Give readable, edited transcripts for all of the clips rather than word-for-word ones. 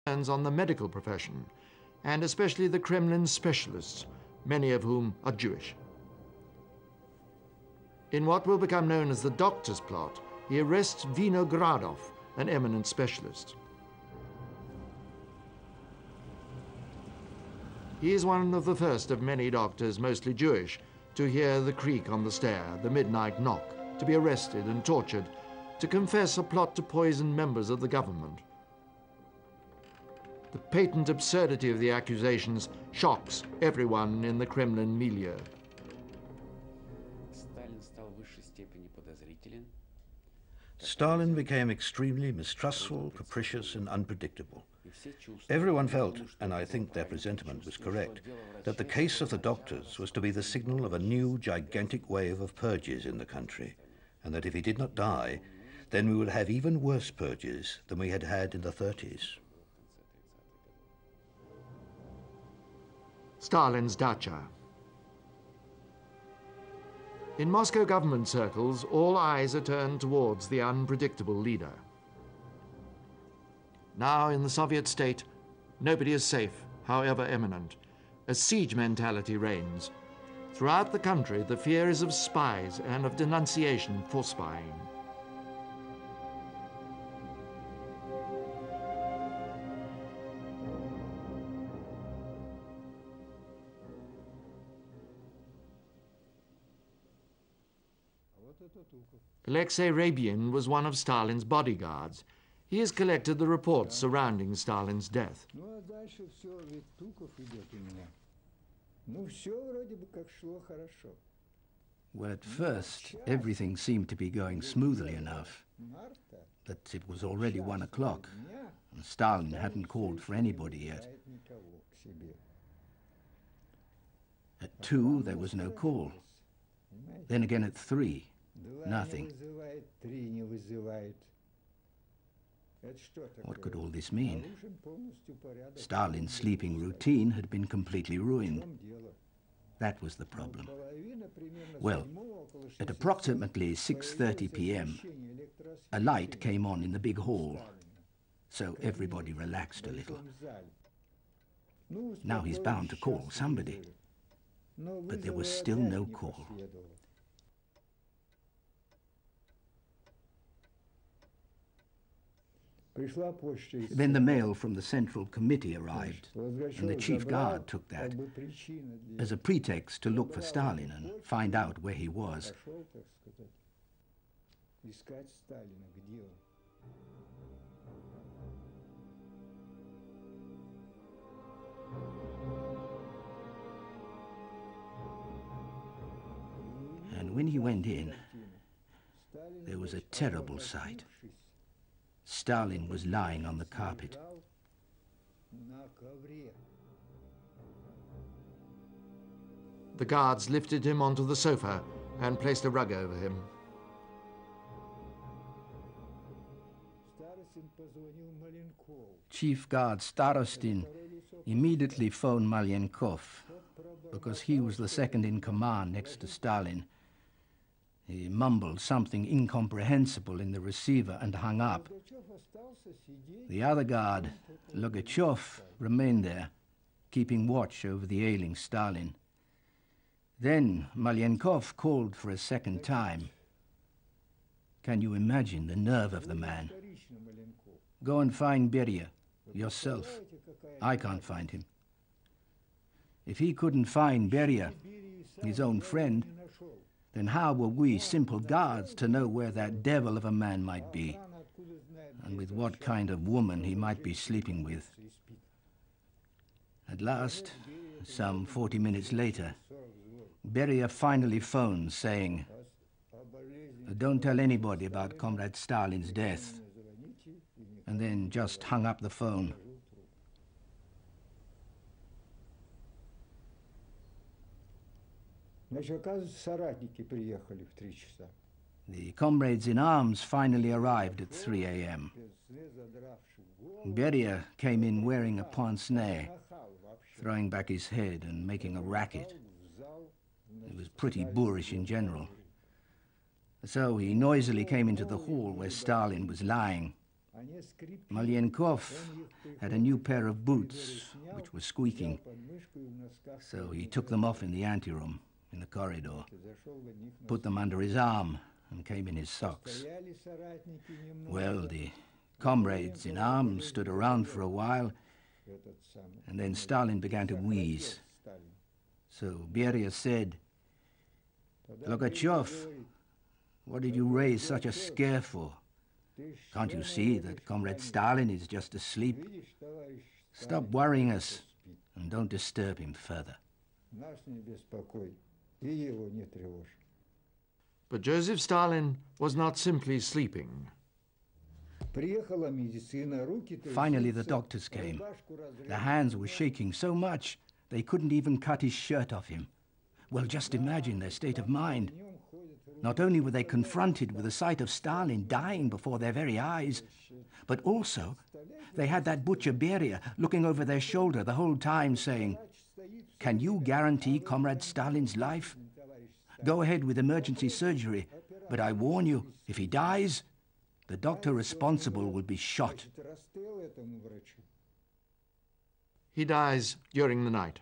on the medical profession, and especially the Kremlin specialists, many of whom are Jewish. In what will become known as the doctor's plot, he arrests Vinogradov, an eminent specialist. He is one of the first of many doctors, mostly Jewish, to hear the creak on the stair, the midnight knock, to be arrested and tortured, to confess a plot to poison members of the government. The patent absurdity of the accusations shocks everyone in the Kremlin milieu. Stalin became extremely mistrustful, capricious, and unpredictable. Everyone felt, and I think their presentiment was correct, that the case of the doctors was to be the signal of a new gigantic wave of purges in the country, and that if he did not die, then we would have even worse purges than we had had in the 30s. Stalin's dacha. In Moscow government circles, all eyes are turned towards the unpredictable leader. Now in the Soviet state, nobody is safe, however eminent. A siege mentality reigns. Throughout the country, the fear is of spies and of denunciation for spying. Alexei Rabin was one of Stalin's bodyguards. He has collected the reports surrounding Stalin's death. Well, at first, everything seemed to be going smoothly enough. That it was already 1 o'clock, and Stalin hadn't called for anybody yet. At 2, there was no call. Then again at 3, nothing. What could all this mean? Stalin's sleeping routine had been completely ruined. That was the problem. Well, at approximately 6:30 p.m., a light came on in the big hall, so everybody relaxed a little. Now he's bound to call somebody. But there was still no call. Then the mail from the Central Committee arrived, and the chief guard took that as a pretext to look for Stalin and find out where he was. And when he went in, there was a terrible sight. Stalin was lying on the carpet. The guards lifted him onto the sofa and placed a rug over him. Chief Guard Starostin immediately phoned Malyenkov, because he was the second in command next to Stalin. He mumbled something incomprehensible in the receiver and hung up. The other guard, Logachev, remained there, keeping watch over the ailing Stalin. Then Malyenkov called for a second time. Can you imagine the nerve of the man? Go and find Beria, yourself. I can't find him. If he couldn't find Beria, his own friend, then how were we simple guards to know where that devil of a man might be, and with what kind of woman he might be sleeping with? At last, some 40 minutes later, Beria finally phoned saying, "Don't tell anybody about Comrade Stalin's death," and then just hung up the phone. The comrades in arms finally arrived at 3 a.m. Beria came in wearing a pince-nez, throwing back his head and making a racket. He was pretty boorish in general. So he noisily came into the hall where Stalin was lying Malienkov had a new pair of boots, which were squeaking, so he took them off in the anteroom, in the corridor, put them under his arm, and came in his socks. Well, the comrades in arms stood around for a while, and then Stalin began to wheeze. So Beria said, "Logachev, what did you raise such a scare for? Can't you see that Comrade Stalin is just asleep? Stop worrying us and don't disturb him further." But Joseph Stalin was not simply sleeping. Finally, the doctors came. Their hands were shaking so much they couldn't even cut his shirt off him. Well, just imagine their state of mind. Not only were they confronted with the sight of Stalin dying before their very eyes, but also they had that butcher Beria looking over their shoulder the whole time saying, "Can you guarantee Comrade Stalin's life? Go ahead with emergency surgery, but I warn you, if he dies, the doctor responsible will be shot." He dies during the night.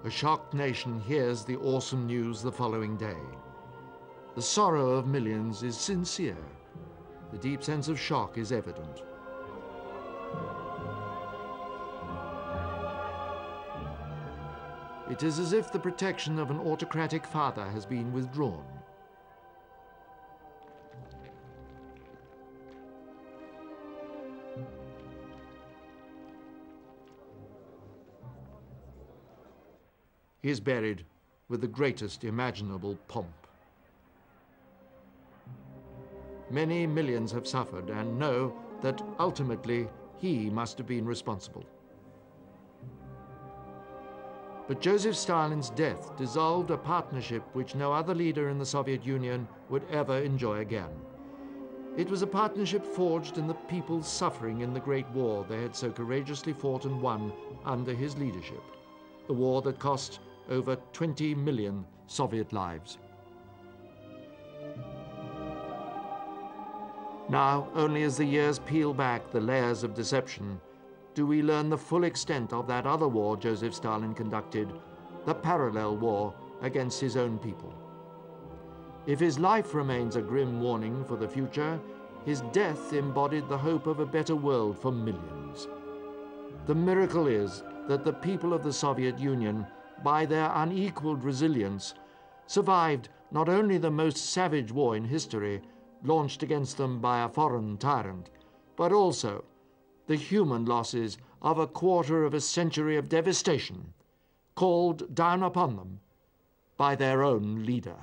A shocked nation hears the awesome news the following day. The sorrow of millions is sincere. The deep sense of shock is evident. It is as if the protection of an autocratic father has been withdrawn. He is buried with the greatest imaginable pomp. Many millions have suffered and know that ultimately he must have been responsible. But Joseph Stalin's death dissolved a partnership which no other leader in the Soviet Union would ever enjoy again. It was a partnership forged in the people's suffering in the Great War they had so courageously fought and won under his leadership, the war that cost over 20 million Soviet lives. Now, only as the years peel back the layers of deception, do we learn the full extent of that other war Joseph Stalin conducted, the parallel war against his own people. If his life remains a grim warning for the future, his death embodied the hope of a better world for millions. The miracle is that the people of the Soviet Union, by their unequaled resilience, survived not only the most savage war in history, launched against them by a foreign tyrant, but also the human losses of a quarter of a century of devastation, called down upon them by their own leader.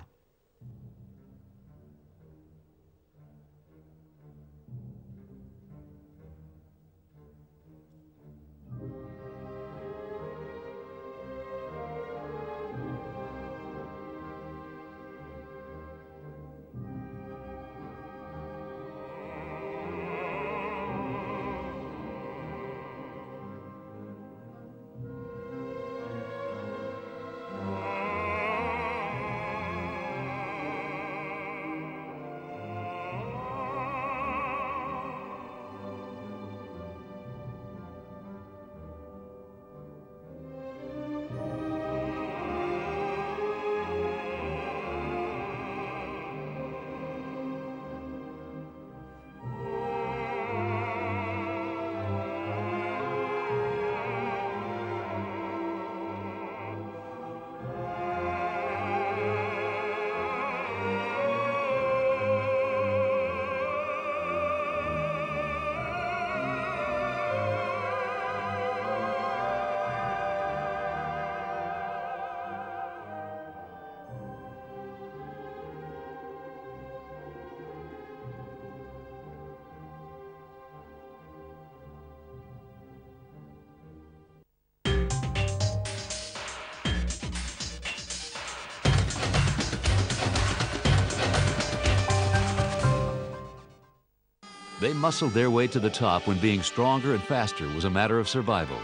They muscled their way to the top when being stronger and faster was a matter of survival.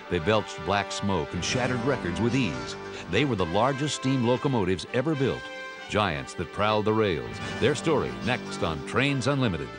They belched black smoke and shattered records with ease. They were the largest steam locomotives ever built, giants that prowled the rails. Their story next on Trains Unlimited.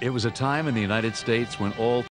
It was a time in the United States when all